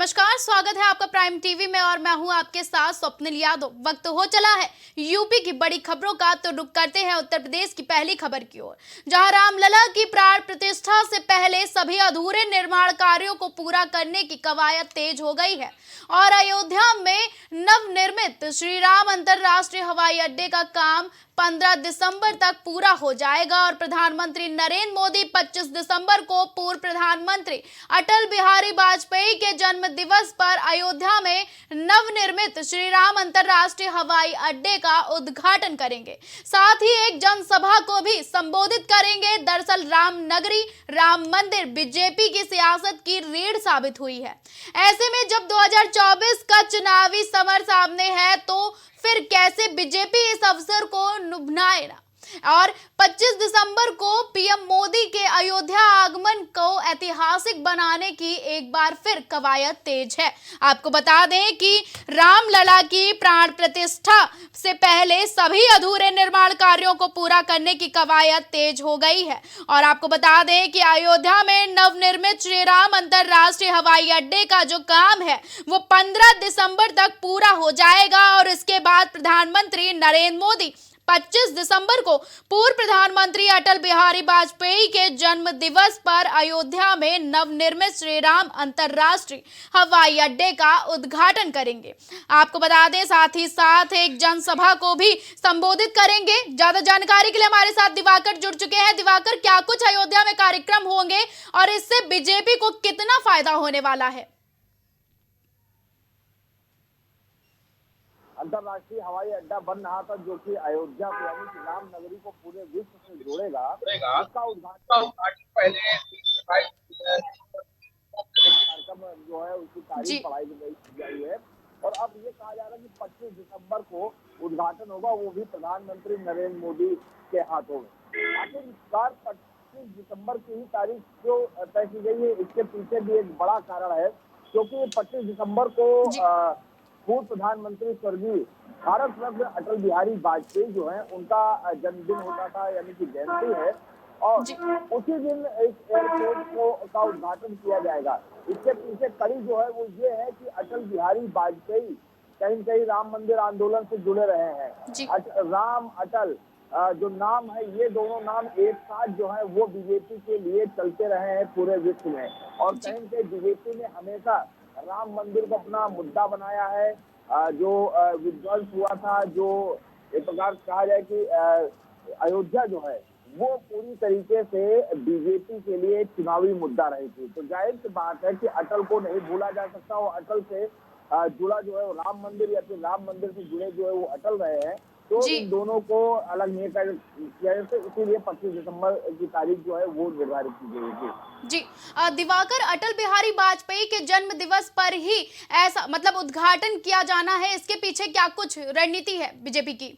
नमस्कार, स्वागत है आपका प्राइम टीवी में और मैं हूं आपके साथ स्वप्निल यादव। वक्त हो चला है यूपी की बड़ी खबरों का, तो रुक करते हैं उत्तर प्रदेश की पहली खबर की ओर, जहां रामलला की प्राण प्रतिष्ठा से पहले सभी अधूरे निर्माण कार्यों को पूरा करने की कवायद तेज हो गई है और अयोध्या में नवनिर्मित श्री राम अंतरराष्ट्रीय हवाई अड्डे का काम 15 दिसंबर तक पूरा हो जाएगा और प्रधानमंत्री नरेंद्र मोदी 25 दिसंबर को पूर्व प्रधानमंत्री अटल बिहारी वाजपेयी के जन्म दिवस पर अयोध्या में नवनिर्मित श्री राम अंतरराष्ट्रीय हवाई अड्डे का उद्घाटन करेंगे। साथ ही एक जनसभा को भी संबोधित करेंगे। दरअसल राम नगरी राम मंदिर बीजेपी की सियासत की रीढ़ साबित हुई है। ऐसे में जब 2024 का चुनावी समर सामने है तो फिर कैसे बीजेपी इस अवसर को नुभाएगा और 25 दिसंबर को पीएम मोदी के अयोध्या आगमन को ऐतिहासिक बनाने की एक बार फिर कवायद तेज है। आपको बता दें कि रामलला की प्राण प्रतिष्ठा से पहले सभी अधूरे निर्माण कार्यों को पूरा करने की कवायद तेज हो गई है और आपको बता दें कि अयोध्या में नवनिर्मित श्री राम अंतरराष्ट्रीय हवाई अड्डे का जो काम है वो 15 दिसंबर तक पूरा हो जाएगा और इसके बाद प्रधानमंत्री नरेंद्र मोदी 25 दिसंबर को पूर्व प्रधानमंत्री अटल बिहारी वाजपेयी के जन्म दिवस पर अयोध्या में नवनिर्मित श्री राम अंतरराष्ट्रीय हवाई अड्डे का उद्घाटन करेंगे। आपको बता दें साथ ही साथ एक जनसभा को भी संबोधित करेंगे। ज्यादा जानकारी के लिए हमारे साथ दिवाकर जुड़ चुके हैं। दिवाकर, क्या कुछ अयोध्या में कार्यक्रम होंगे और इससे बीजेपी को कितना फायदा होने वाला है? अंतरराष्ट्रीय हवाई अड्डा बन रहा था जो कि अयोध्या को यानी कि राम नगरी को पूरे विश्व से जोड़ेगा। उसका उद्घाटन पहले कार्यक्रम जो है उसकी तारीख बढ़ाई गई है और अब ये कहा जा रहा है कि 25 दिसंबर को उद्घाटन होगा, वो भी प्रधानमंत्री नरेंद्र मोदी के हाथों में। आखिर इस बार 25 दिसंबर की ही तारीख जो तय की गई है, इसके पीछे भी एक बड़ा कारण है क्योंकि 25 दिसंबर को पूर्व प्रधानमंत्री स्वर्गीय भारत रत्न अटल बिहारी वाजपेयी जो है उनका जन्मदिन होता था, यानी कि जयंती है और उसी दिन इस एयरपोर्ट का उद्घाटन किया जाएगा। इसके पीछे कड़ी जो है वो ये है कि अटल बिहारी वाजपेयी कहीं न कहीं राम मंदिर आंदोलन से जुड़े रहे हैं। राम अटल जो नाम है, ये दोनों नाम एक साथ जो है वो बीजेपी के लिए चलते रहे हैं पूरे विश्व में और कहीं न कहीं बीजेपी ने हमेशा राम मंदिर को अपना मुद्दा बनाया है। जो विध्वंस हुआ था, जो एक प्रकार से कहा जाए कि अयोध्या जो है वो पूरी तरीके से बीजेपी के लिए चुनावी मुद्दा रही थी। तो जाहिर सी बात है कि अटल को नहीं भूला जा सकता और अटल से जुड़ा जो है वो राम मंदिर या फिर राम मंदिर से जुड़े जो है वो अटल रहे हैं। तो इन दोनों को अलग नहीं कर किया जाए, इसीलिए 25 दिसंबर की तारीख जो है वो निर्धारित की गई थी। जी दिवाकर, अटल बिहारी वाजपेयी के जन्म दिवस पर ही ऐसा मतलब उद्घाटन किया जाना है, इसके पीछे क्या कुछ रणनीति है बीजेपी की?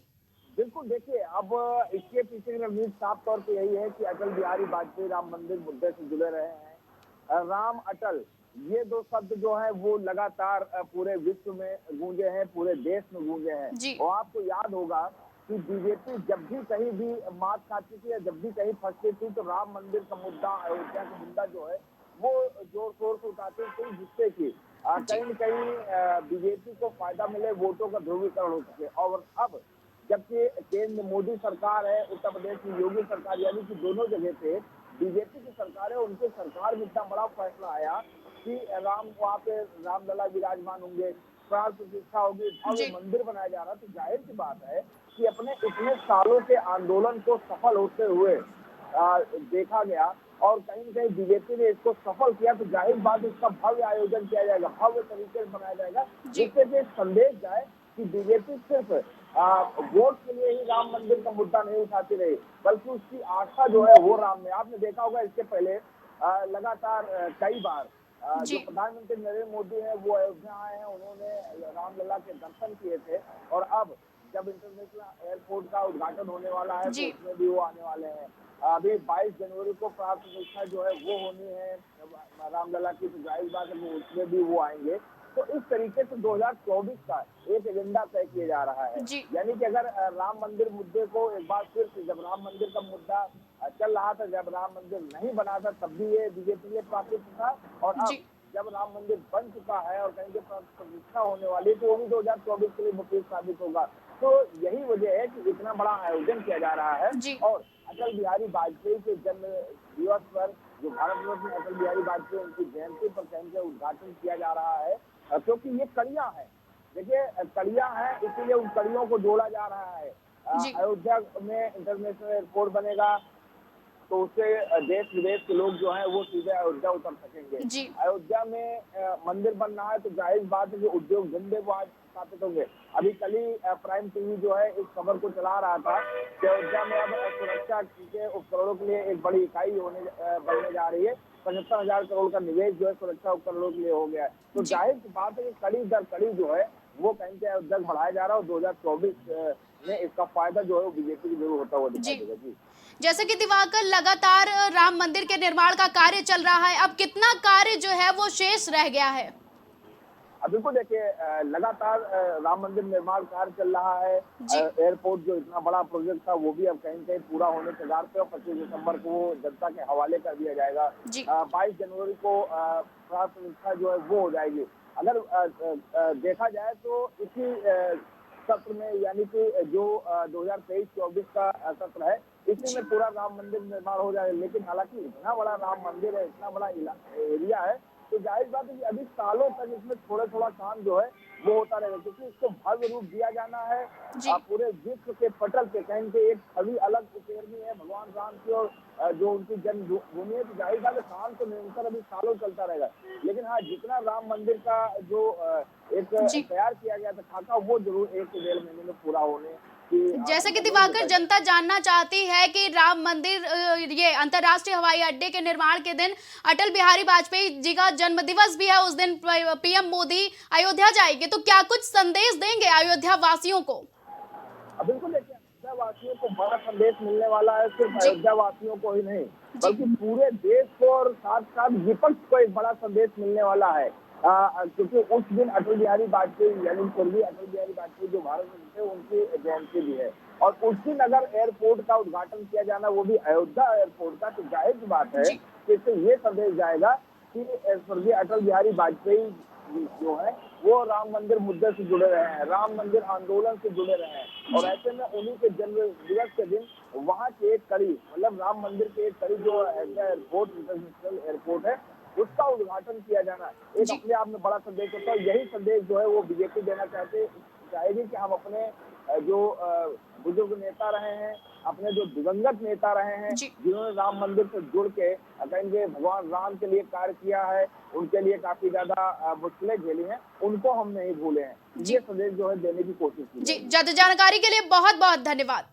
बिल्कुल, देखिए अब इसके पीछे की रणनीति साफ तौर पे यही है कि अटल बिहारी वाजपेयी राम मंदिर मुद्दे से जुड़े रहे हैं। राम अटल ये दो शब्द जो है वो लगातार पूरे विश्व में गूंजे हैं, पूरे देश में गूंजे हैं और आपको याद होगा कि बीजेपी जब भी कहीं भी मात खाती थी या जब भी कहीं फंसती थी तो राम मंदिर का मुद्दा, अयोध्या का मुद्दा जो है वो जोर शोर से उठाती थी, जिससे कि कहीं न कहीं बीजेपी को फायदा मिले, वोटों का ध्रुवीकरण हो सके। और अब जबकि केंद्र मोदी सरकार है, उत्तर प्रदेश में योगी सरकार, यानी कि दोनों जगह पे बीजेपी की सरकार है, उनके सरकार में इतना बड़ा फैसला आया कि वहाँ पे रामलला विराजमान होंगे, प्राण प्रतिष्ठा होगी, भव्य मंदिर बनाया जा रहा है। तो जाहिर सी बात है कि अपने इतने सालों के आंदोलन को सफल होते हुए देखा गया और कहीं न कहीं बीजेपी ने इसको सफल किया, तो जाहिर बात इसका भव्य आयोजन किया जाएगा, भव्य तरीके से बनाया जाएगा, जिससे कि संदेश जाए कि बीजेपी सिर्फ वोट के लिए ही राम मंदिर का मुद्दा नहीं उठाती रही, बल्कि उसकी आस्था जो है वो राम में। आपने देखा होगा इसके पहले लगातार कई बार जो प्रधानमंत्री नरेंद्र मोदी है वो अयोध्या आए हैं, उन्होंने रामलला के दर्शन किए थे और अब जब इंटरनेशनल एयरपोर्ट का उद्घाटन होने वाला है तो उसमें भी वो आने वाले हैं। अभी 22 जनवरी को प्राण प्रतिष्ठा जो है वो होनी है रामलला की, तो जाहिर बात है उसमें भी वो आएंगे। तो इस तरीके से 2024 का एक एजेंडा तय किया जा रहा है, यानी कि अगर राम मंदिर मुद्दे को एक बार फिर से, जब राम मंदिर का मुद्दा चल रहा था, जब राम मंदिर नहीं बना था तब भी ये बीजेपी के लिए प्राथमिक था और अब जब राम मंदिर बन चुका है और कहीं प्रतिष्ठा होने वाली, तो वो भी 2024 के लिए मुफीद साबित होगा। तो यही वजह है कि इतना बड़ा आयोजन किया जा रहा है। जी और अटल बिहारी वाजपेयी के जन्म दिवस पर जो भारत रत्न अटल बिहारी वाजपेयी उनकी जयंती पर कहीं उद्घाटन किया जा रहा है, क्योंकि ये कड़ियां हैं। देखिए, कड़ियां हैं, इसीलिए उन कड़ियों को जोड़ा जा रहा है। जी अयोध्या में इंटरनेशनल एयरपोर्ट बनेगा, तो उससे देश विदेश के लोग जो हैं वो सीधे अयोध्या उतर सकेंगे। जी अयोध्या में मंदिर बन रहा है, तो जाहिर बात है कि उद्योग धंधे वहाँ स्थापित होंगे। अभी कल ही प्राइम टीवी जो है इस खबर को चला रहा था कि अयोध्या में अब सुरक्षा के उपकरणों के लिए एक बड़ी इकाई बनने जा रही है। 75,000 करोड़ का निवेश जो है सुरक्षा उपकरणों के लिए हो गया है। तो जी जाहिर सी बात है कि कड़ी दर कड़ी जो है वो कहीं से अयोध्या बढ़ाया जा रहा है, और 2024 में इसका फायदा जो है वो बीजेपी की जरूर होता हुआ दिखाई जी देगा। जी, जैसे कि दिवाकर, लगातार राम मंदिर के निर्माण का कार्य चल रहा है, अब कितना कार्य जो है वो शेष रह गया है? अब बिल्कुल देखिए, लगातार राम मंदिर निर्माण कार्य चल रहा है। जी एयरपोर्ट जो इतना बड़ा प्रोजेक्ट था वो भी अब कहीं कहीं पूरा होने के कगार पे, और 25 दिसंबर को वो जनता के हवाले कर दिया जाएगा। जी 22 जनवरी को प्राण प्रतिष्ठा जो है वो हो जाएगी। अगर देखा जाए तो इसी सत्र में, यानी कि जो 2023-24 का सत्र है, इसी जी में पूरा राम मंदिर निर्माण हो जाएगा। लेकिन हालांकि इतना बड़ा राम मंदिर है, इतना बड़ा एरिया है, तो जाहिर बात है कि अभी सालों तक इसमें थोड़ा थोड़ा काम जो है वो होता रहेगा, क्योंकि इसको भव्य रूप दिया जाना है। जी पूरे विश्व के पटल पे कहीं पे एक छवि अलग उकेरनी है भगवान राम की, और जो उनकी जन्मभूमि है, तो जाहिर बात है काम तो निरंतर अभी सालों चलता रहेगा। लेकिन हाँ, जितना राम मंदिर का जो एक जी तैयार किया गया था खाका, वो जरूर 1 से 1.5 महीने में पूरा होने की जैसे कि आशंका जरूर दिवाकर, जताई जा जनता जानना चाहती है कि राम मंदिर, ये अंतर्राष्ट्रीय हवाई अड्डे के निर्माण के दिन अटल बिहारी वाजपेयी जी का जन्म दिवस भी है, उस दिन पीएम मोदी अयोध्या जाएंगे, तो क्या कुछ संदेश देंगे अयोध्या वासियों को? अब बिल्कुल देखिए, अयोध्या वासियों को बड़ा संदेश मिलने वाला है, सिर्फ जी अयोध्या वासियों को ही नहीं, जी बल्कि पूरे देश को, और साथ साथ विपक्ष को एक बड़ा संदेश मिलने वाला है। क्योंकि उस दिन अटल बिहारी वाजपेयी, यानी स्वर्गीय अटल बिहारी वाजपेयी जो भारत रत्न थे, उनकी जयंती भी है। और उस दिन अगर एयरपोर्ट का उद्घाटन किया जाना, वो भी अयोध्या एयरपोर्ट का, तो जाहिर सी बात है जी कि इससे ये संदेश जाएगा कि स्वर्गीय अटल बिहारी वाजपेयी जो है वो राम मंदिर मुद्दे से जुड़े रहे हैं, राम मंदिर आंदोलन से जुड़े रहे हैं। और जी ऐसे में उन्हीं के जन्म दिवस के दिन वहाँ की एक कड़ी, मतलब राम मंदिर की एक कड़ी जो एयरपोर्ट, इंटरनेशनल एयरपोर्ट है, उसका उद्घाटन किया जाना एक जी अपने आप में बड़ा संदेश होता है। यही संदेश जो है वो बीजेपी देना चाहेगी कि हम अपने जो बुजुर्ग नेता रहे हैं, अपने जो दिवंगत नेता रहे हैं, जी जिन्होंने राम मंदिर से जुड़ के कहेंगे भगवान राम के लिए कार्य किया है, उनके लिए काफी ज्यादा मुश्किलें झेली हैं, उनको हम नहीं भूले हैं। जी ये संदेश जो है देने की कोशिश की जी जाएगी। ज्यादा जानकारी के लिए बहुत बहुत धन्यवाद।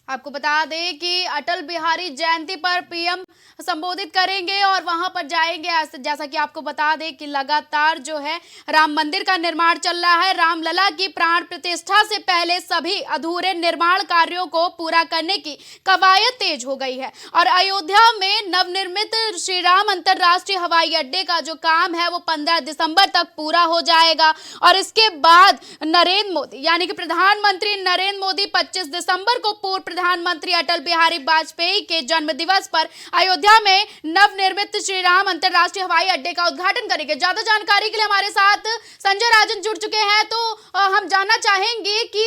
आपको बता दें कि अटल बिहारी जयंती पर पीएम संबोधित करेंगे और वहां पर जाएंगे। जैसा कि आपको बता दें कि लगातार जो है राम मंदिर का निर्माण चल रहा है। रामलला की प्राण प्रतिष्ठा से पहले सभी अधूरे निर्माण कार्यों को पूरा करने की कवायद तेज हो गई है और अयोध्या में नवनिर्मित श्री राम अंतर्राष्ट्रीय हवाई अड्डे का जो काम है वो 15 दिसंबर तक पूरा हो जाएगा और इसके बाद नरेंद्र मोदी, यानी कि प्रधानमंत्री नरेंद्र मोदी 25 दिसंबर को पूर्व प्रधानमंत्री अटल बिहारी वाजपेयी के जन्म दिवस पर अयोध्या में नवनिर्मित श्री राम अंतर्राष्ट्रीय हवाई अड्डे का उद्घाटन करेंगे। ज्यादा जानकारी के लिए हमारे साथ संजय राजन जुड़ चुके हैं, तो हम जानना चाहेंगे कि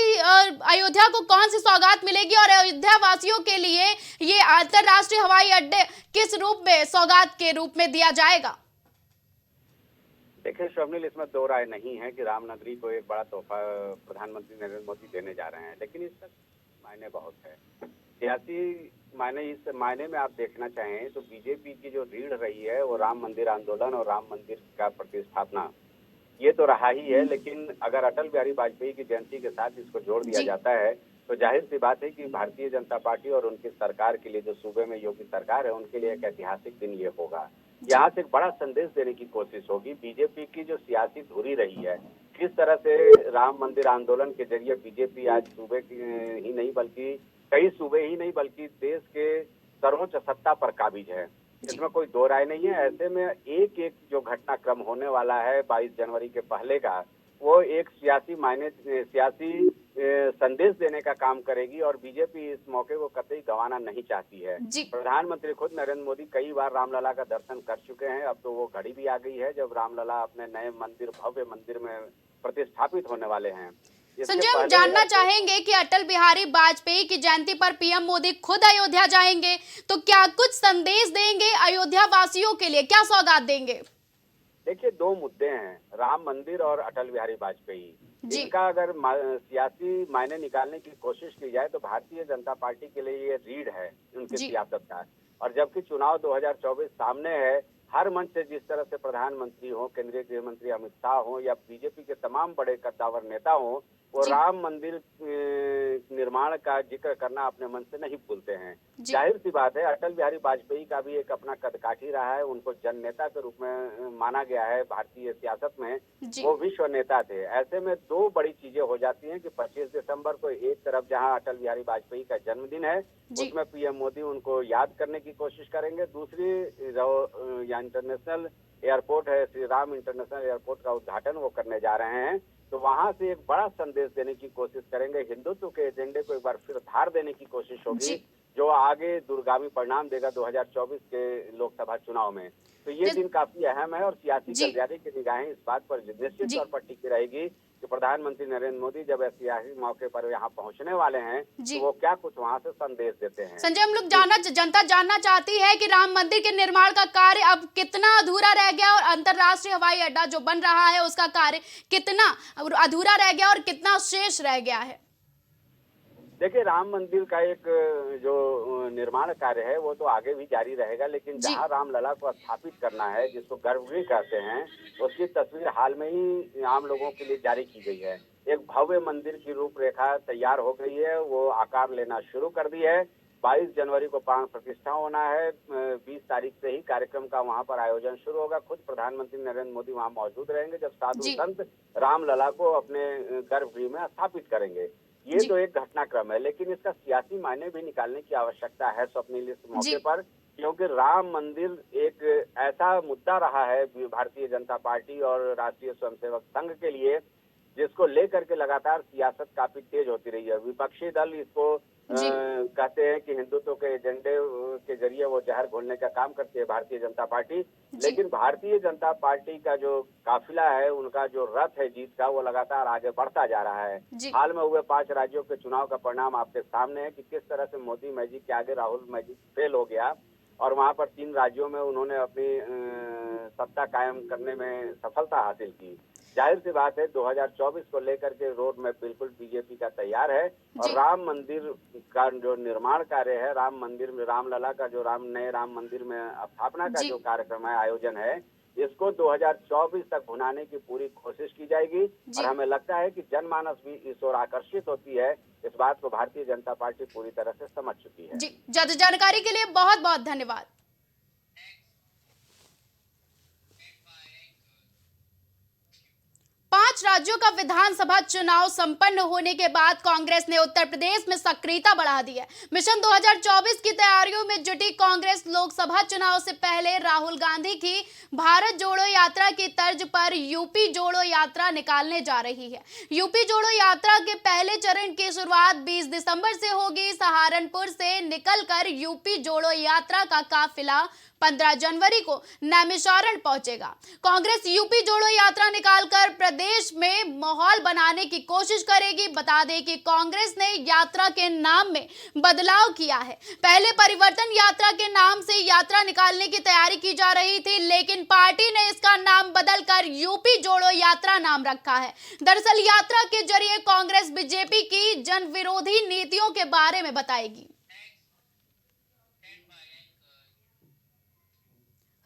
अयोध्या को कौन सी सौगात मिलेगी और अयोध्या वासियों के लिए ये अंतर्राष्ट्रीय हवाई अड्डे किस रूप में सौगात के रूप में दिया जाएगा? देखिए स्वप्निल, इसमें दो राय नहीं है कि रामनगरी को एक बड़ा तोहफा प्रधानमंत्री नरेंद्र मोदी देने जा रहे हैं, लेकिन इसका मायने बहुत है। सियासी मायने, इस मायने में आप देखना चाहें तो बीजेपी की जो रीढ़ रही है वो राम मंदिर आंदोलन और राम मंदिर का प्रतिष्ठापना, ये तो रहा ही है। लेकिन अगर अटल बिहारी वाजपेयी की जयंती के साथ इसको जोड़ दिया जाता है तो जाहिर सी बात है कि भारतीय जनता पार्टी और उनकी सरकार के लिए, जो सूबे में योगी सरकार है, उनके लिए एक ऐतिहासिक दिन ये होगा। यहाँ से एक बड़ा संदेश देने की कोशिश होगी। बीजेपी की जो सियासी धुरी रही है, किस तरह से राम मंदिर आंदोलन के जरिए बीजेपी आज सूबे की ही नहीं बल्कि कई सूबे ही नहीं बल्कि देश के सर्वोच्च सत्ता पर काबिज है, इसमें कोई दो राय नहीं है। ऐसे में एक एक जो घटनाक्रम होने वाला है 22 जनवरी के पहले का, वो एक सियासी संदेश देने का काम करेगी और बीजेपी इस मौके को कतई गंवाना नहीं चाहती है। जी। प्रधानमंत्री खुद नरेंद्र मोदी कई बार रामलला का दर्शन कर चुके हैं। अब तो वो घड़ी भी आ गई है जब रामलला अपने नए मंदिर, भव्य मंदिर में प्रतिष्ठापित होने वाले हैं। संजय, हम जानना चाहेंगे कि अटल बिहारी वाजपेयी की जयंती पर पीएम मोदी खुद अयोध्या जाएंगे, तो क्या कुछ संदेश देंगे अयोध्या वासियों के लिए, क्या सौगात देंगे? देखिए, दो मुद्दे हैं, राम मंदिर और अटल बिहारी वाजपेयी। इनका अगर सियासी मायने निकालने की कोशिश की जाए तो भारतीय जनता पार्टी के लिए ये रीढ़ है उनकी सियासत का। और जबकि चुनाव 2024 सामने है, हर मंच से जिस तरह से प्रधानमंत्री हो, केंद्रीय गृह मंत्री अमित शाह हो या बीजेपी के तमाम बड़े कद्दावर नेता हो, वो राम मंदिर निर्माण का जिक्र करना अपने मन से नहीं भूलते हैं। जाहिर सी बात है, अटल बिहारी वाजपेयी का भी एक अपना कदकाठी रहा है। उनको जन नेता के रूप में माना गया है भारतीय सियासत में। वो विश्व नेता थे। ऐसे में दो बड़ी चीजें हो जाती हैं कि 25 दिसंबर को एक तरफ जहां अटल बिहारी वाजपेयी का जन्मदिन है, उसमें पीएम मोदी उनको याद करने की कोशिश करेंगे। दूसरी इंटरनेशनल एयरपोर्ट है, श्री राम इंटरनेशनल एयरपोर्ट का उद्घाटन वो करने जा रहे हैं, तो वहां से एक बड़ा संदेश देने की कोशिश करेंगे। हिंदुत्व के एजेंडे को एक बार फिर धार देने की कोशिश होगी, जो आगे दूरगामी परिणाम देगा 2024 के लोकसभा चुनाव में। तो ये दिन काफी अहम है और सियासी गलियारे की निगाहें इस बात पर निश्चित तौर पर टिकी रहेगी कि प्रधानमंत्री नरेंद्र मोदी जब ऐतिहासिक मौके पर यहाँ पहुंचने वाले हैं तो वो क्या कुछ वहाँ से संदेश देते हैं। संजय, हम लोग जनता जानना चाहती है कि राम मंदिर के निर्माण का कार्य अब कितना अधूरा रह गया और अंतर्राष्ट्रीय हवाई अड्डा जो बन रहा है उसका कार्य कितना अधूरा रह गया और कितना शेष रह गया है। देखिए, राम मंदिर का एक जो निर्माण कार्य है वो तो आगे भी जारी रहेगा, लेकिन जहां रामलला को स्थापित करना है, जिसको गर्भगृह कहते हैं, उसकी तस्वीर हाल में ही आम लोगों के लिए जारी की गई है। एक भव्य मंदिर की रूपरेखा तैयार हो गई है, वो आकार लेना शुरू कर दी है। 22 जनवरी को प्राण प्रतिष्ठा होना है। 20 तारीख से ही कार्यक्रम का वहां पर आयोजन शुरू होगा। खुद प्रधानमंत्री नरेंद्र मोदी वहां मौजूद रहेंगे जब साधु संत रामलला को अपने गर्भगृह में स्थापित करेंगे। ये तो एक घटनाक्रम है, लेकिन इसका सियासी मायने भी निकालने की आवश्यकता है स्वप्निल इस मौके पर, क्योंकि राम मंदिर एक ऐसा मुद्दा रहा है भारतीय जनता पार्टी और राष्ट्रीय स्वयंसेवक संघ के लिए, जिसको लेकर के लगातार सियासत काफी तेज होती रही है। विपक्षी दल इसको कहते हैं कि हिंदुत्व के एजेंडे के जरिए वो जहर घोलने का काम करती है भारतीय जनता पार्टी, लेकिन भारतीय जनता पार्टी का जो काफिला है, उनका जो रथ है जीत का, वो लगातार आगे बढ़ता जा रहा है। हाल में हुए 5 राज्यों के चुनाव का परिणाम आपके सामने है कि किस तरह से मोदी मैजिक के आगे राहुल मैजिक फेल हो गया और वहां पर 3 राज्यों में उन्होंने अपनी सत्ता कायम करने में सफलता हासिल की। जाहिर सी बात है 2024 को लेकर के रोड मैप बिल्कुल बीजेपी का तैयार है और राम मंदिर का जो निर्माण कार्य है, राम मंदिर में रामलला का जो नए राम मंदिर में स्थापना का जो कार्यक्रम है, आयोजन है, इसको 2024 तक भुनाने की पूरी कोशिश की जाएगी। और हमें लगता है कि जनमानस भी इस ओर आकर्षित होती है। इस बात को भारतीय जनता पार्टी पूरी तरह से समझ चुकी है। जी, ज्यादा जानकारी के लिए बहुत बहुत धन्यवाद। 5 राज्यों का विधानसभा चुनाव संपन्न होने के बाद कांग्रेस ने उत्तर प्रदेश में सक्रियता बढ़ा दी है। मिशन 2024 की तैयारियों में जुटी कांग्रेस लोकसभा चुनाव से पहले राहुल गांधी की भारत जोड़ो यात्रा की तर्ज पर यूपी जोड़ो यात्रा निकालने जा रही है। यूपी जोड़ो यात्रा के पहले चरण की शुरुआत 20 दिसंबर से होगी। सहारनपुर से निकलकर यूपी जोड़ो यात्रा का काफिला 15 जनवरी को नैमिषारण पहुंचेगा। कांग्रेस यूपी जोड़ो यात्रा निकालकर प्रदेश में माहौल बनाने की कोशिश करेगी। बता दें कि कांग्रेस ने यात्रा के नाम में बदलाव किया है। पहले परिवर्तन यात्रा के नाम से यात्रा निकालने की तैयारी की जा रही थी, लेकिन पार्टी ने इसका नाम बदलकर यूपी जोड़ो यात्रा नाम रखा है। दरअसल यात्रा के जरिए कांग्रेस बीजेपी की जन विरोधी नीतियों के बारे में बताएगी।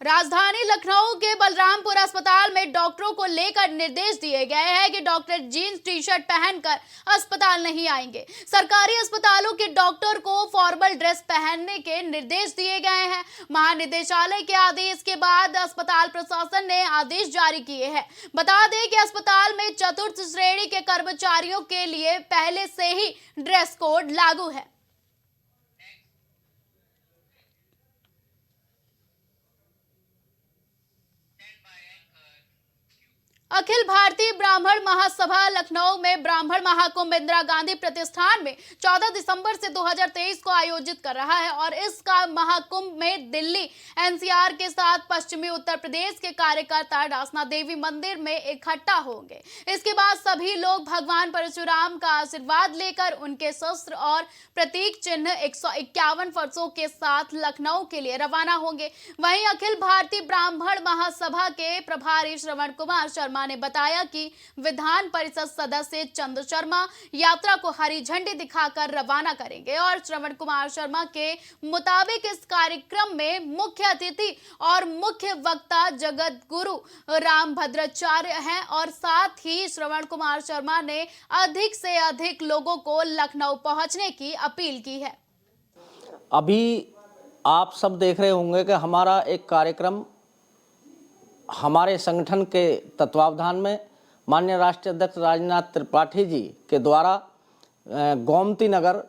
राजधानी लखनऊ के बलरामपुर अस्पताल में डॉक्टरों को लेकर निर्देश दिए गए हैं कि डॉक्टर जीन्स टी शर्ट पहनकर अस्पताल नहीं आएंगे। सरकारी अस्पतालों के डॉक्टर को फॉर्मल ड्रेस पहनने के निर्देश दिए गए हैं। महानिदेशालय के आदेश के बाद अस्पताल प्रशासन ने आदेश जारी किए हैं। बता दें कि अस्पताल में चतुर्थ श्रेणी के कर्मचारियों के लिए पहले से ही ड्रेस कोड लागू है। अखिल भारतीय ब्राह्मण महासभा लखनऊ में ब्राह्मण महाकुंभ इंदिरा गांधी प्रतिष्ठान में 14 दिसंबर से 2023 को आयोजित कर रहा है और इसका महाकुंभ में दिल्ली एनसीआर के साथ पश्चिमी उत्तर प्रदेश के कार्यकर्ता डासना देवी मंदिर में इकट्ठा होंगे। इसके बाद सभी लोग भगवान परशुराम का आशीर्वाद लेकर उनके शस्त्र और प्रतीक चिन्ह 151 फरसों के साथ लखनऊ के लिए रवाना होंगे। वहीं अखिल भारतीय ब्राह्मण महासभा के प्रभारी श्रवण कुमार शर्मा ने बताया कि विधान परिषद सदस्य चंद शर्मा यात्रा को हरी झंडी दिखाकर रवाना करेंगे और श्रवण कुमार शर्मा के मुताबिक इस कार्यक्रम में मुख्य अतिथि और मुख्य वक्ता जगत गुरु राम भद्राचार्य हैं और साथ ही श्रवण कुमार शर्मा ने अधिक से अधिक लोगों को लखनऊ पहुंचने की अपील की है। अभी आप सब देख रहे होंगे कि हमारा एक कार्यक्रम हमारे संगठन के तत्वावधान में माननीय राष्ट्रीय अध्यक्ष राजनाथ त्रिपाठी जी के द्वारा गोमती नगर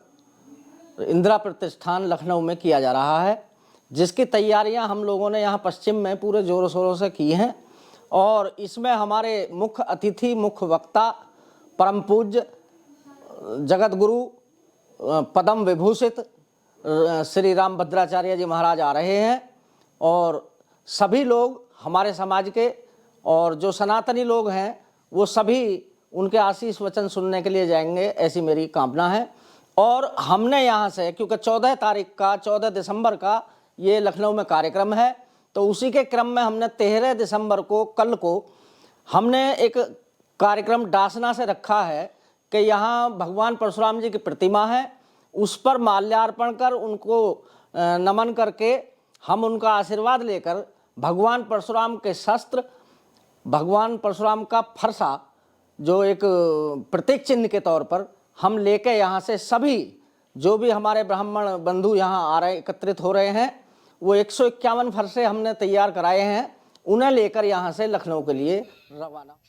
इंदिरा प्रतिष्ठान लखनऊ में किया जा रहा है, जिसकी तैयारियां हम लोगों ने यहां पश्चिम में पूरे जोरों शोरों से की हैं। और इसमें हमारे मुख्य अतिथि, मुख्य वक्ता परम पूज्य जगत गुरु पद्म विभूषित श्री राम भद्राचार्य जी महाराज आ रहे हैं और सभी लोग हमारे समाज के और जो सनातनी लोग हैं वो सभी उनके आशीष वचन सुनने के लिए जाएंगे, ऐसी मेरी कामना है। और हमने यहाँ से, क्योंकि 14 दिसंबर का ये लखनऊ में कार्यक्रम है, तो उसी के क्रम में हमने 13 दिसंबर को, कल को हमने एक कार्यक्रम डासना से रखा है कि यहाँ भगवान परशुराम जी की प्रतिमा है, उस पर माल्यार्पण कर उनको नमन करके हम उनका आशीर्वाद लेकर भगवान परशुराम के शस्त्र, भगवान परशुराम का फरसा जो एक प्रतीक चिन्ह के तौर पर हम लेके यहाँ से सभी जो भी हमारे ब्राह्मण बंधु यहाँ आ रहे, एकत्रित हो रहे हैं, वो 151 फरसे हमने तैयार कराए हैं, उन्हें लेकर यहाँ से लखनऊ के लिए रवाना।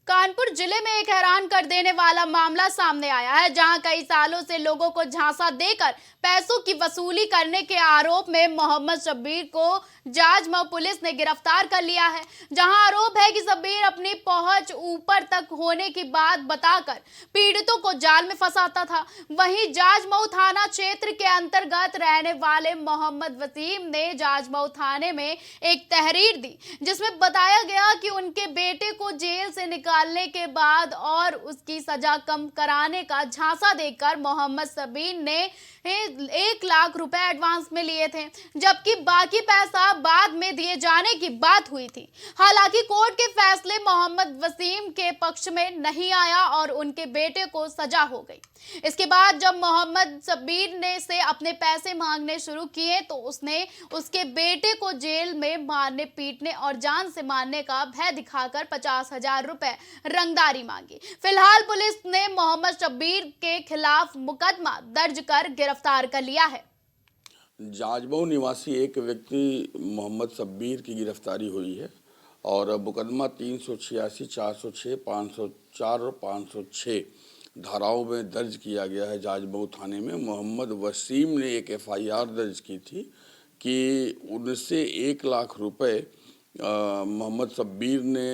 कानपुर जिले में एक हैरान कर देने वाला मामला सामने आया है, जहां कई सालों से लोगों को झांसा देकर पैसों की वसूली करने के आरोप में मोहम्मद शब्बीर को जाजमऊ पुलिस ने गिरफ्तार कर लिया है। जहां आरोप है कि शब्बीर अपनी पहुंच ऊपर तक होने की बात बताकर पीड़ितों को जाल में फंसाता था। वहीं जाजमऊ थाना क्षेत्र के अंतर्गत रहने वाले मोहम्मद वसीम ने जाजमऊ थाने में एक तहरीर दी, जिसमें बताया गया कि उनके बेटे को जेल से निकालने के बाद और उसकी सजा कम कराने का झांसा देकर मोहम्मद शब्बीर ने 1 लाख रुपए एडवांस में लिए थे, जबकि बाकी पैसा बाद में दिए जाने की बात हुई थी। हालांकि कोर्ट के फैसले मोहम्मद वसीम के पक्ष में नहीं आया और उनके बेटे को सजा हो गई। इसके बाद जब मोहम्मद शब्बीर ने से अपने पैसे मांगने शुरू किए तो उसने उसके बेटे को जेल में मारने, पीटने और जान से मारने का भय दिखाकर 50,000 रुपए रंगदारी मांगी। फिलहाल पुलिस ने मोहम्मद शब्बीर के खिलाफ मुकदमा दर्ज कर गिरफ्तार कर लिया है। जाजमऊ निवासी एक व्यक्ति मोहम्मद शब्बीर की गिरफ्तारी हुई है और मुकदमा 386, 406, 504 और 506 धाराओं में दर्ज किया गया है। जाजमऊ थाने में मोहम्मद वसीम ने एक FIR दर्ज की थी कि उनसे 1 लाख रुपए मोहम्मद शब्बीर ने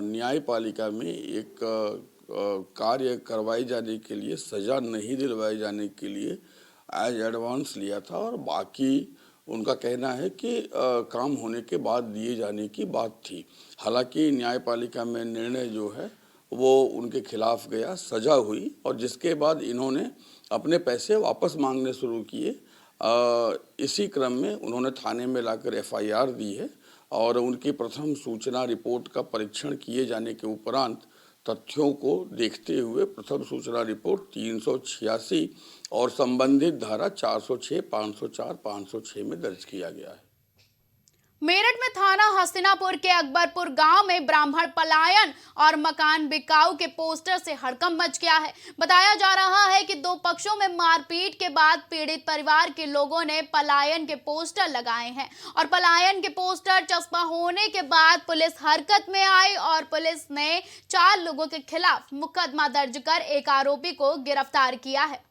न्यायपालिका में एक कार्य करवाए जाने के लिए, सज़ा नहीं दिलवाए जाने के लिए एज एडवांस लिया था और बाकी उनका कहना है कि काम होने के बाद दिए जाने की बात थी। हालांकि न्यायपालिका में निर्णय जो है वो उनके खिलाफ गया, सज़ा हुई और जिसके बाद इन्होंने अपने पैसे वापस मांगने शुरू किए। इसी क्रम में उन्होंने थाने में लाकर FIR दी है और उनकी प्रथम सूचना रिपोर्ट का परीक्षण किए जाने के उपरांत तथ्यों को देखते हुए प्रथम सूचना रिपोर्ट 386 और संबंधित धारा 406, 504, 506 में दर्ज किया गया है। मेरठ में थाना हस्तिनापुर के अकबरपुर गांव में ब्राह्मण पलायन और मकान बिकाऊ के पोस्टर से हड़कंप मच गया है। बताया जा रहा है कि 2 पक्षों में मारपीट के बाद पीड़ित परिवार के लोगों ने पलायन के पोस्टर लगाए हैं और पलायन के पोस्टर चस्पा होने के बाद पुलिस हरकत में आई और पुलिस ने 4 लोगों के खिलाफ मुकदमा दर्ज कर एक आरोपी को गिरफ्तार किया है।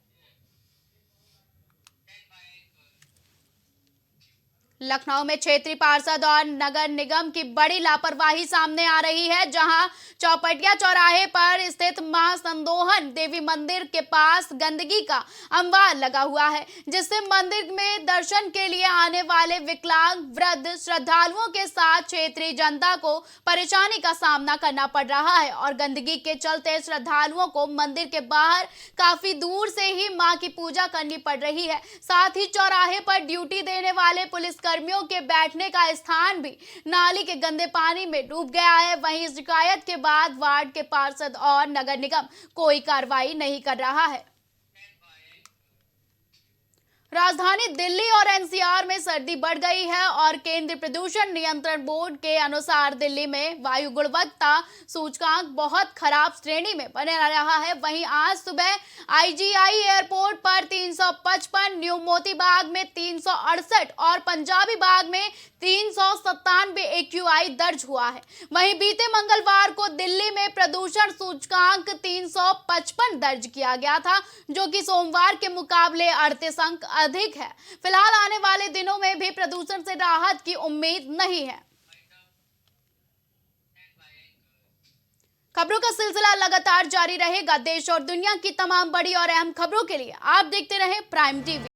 लखनऊ में क्षेत्रीय पार्षद और नगर निगम की बड़ी लापरवाही सामने आ रही है, जहां चौपटिया चौराहे पर स्थित मां संदोहन देवी मंदिर के पास गंदगी का अंबार लगा हुआ है, जिससे मंदिर में दर्शन के लिए आने वाले विकलांग, वृद्ध श्रद्धालुओं के साथ क्षेत्रीय जनता को परेशानी का सामना करना पड़ रहा है और गंदगी के चलते श्रद्धालुओं को मंदिर के बाहर काफी दूर से ही मां की पूजा करनी पड़ रही है। साथ ही चौराहे पर ड्यूटी देने वाले पुलिस कर्मियों के बैठने का स्थान भी नाली के गंदे पानी में डूब गया है। वहीं इस शिकायत के बाद वार्ड के पार्षद और नगर निगम कोई कार्रवाई नहीं कर रहा है। राजधानी दिल्ली और एनसीआर में सर्दी बढ़ गई है और केंद्रीय प्रदूषण नियंत्रण बोर्ड के अनुसार दिल्ली में वायु गुणवत्ता सूचकांक बहुत खराब श्रेणी में बने रहा है। वहीं आज सुबह आईजीआई एयरपोर्ट पर 355, न्यू मोती बाग में 368 और पंजाबी बाग में 397 AQI दर्ज हुआ है। वहीं बीते मंगलवार को दिल्ली में प्रदूषण सूचकांक 355 दर्ज किया गया था, जो कि सोमवार के मुकाबले 38 अंक अधिक है। फिलहाल आने वाले दिनों में भी प्रदूषण से राहत की उम्मीद नहीं है। खबरों का सिलसिला लगातार जारी रहेगा। देश और दुनिया की तमाम बड़ी और अहम खबरों के लिए आप देखते रहें प्राइम टीवी।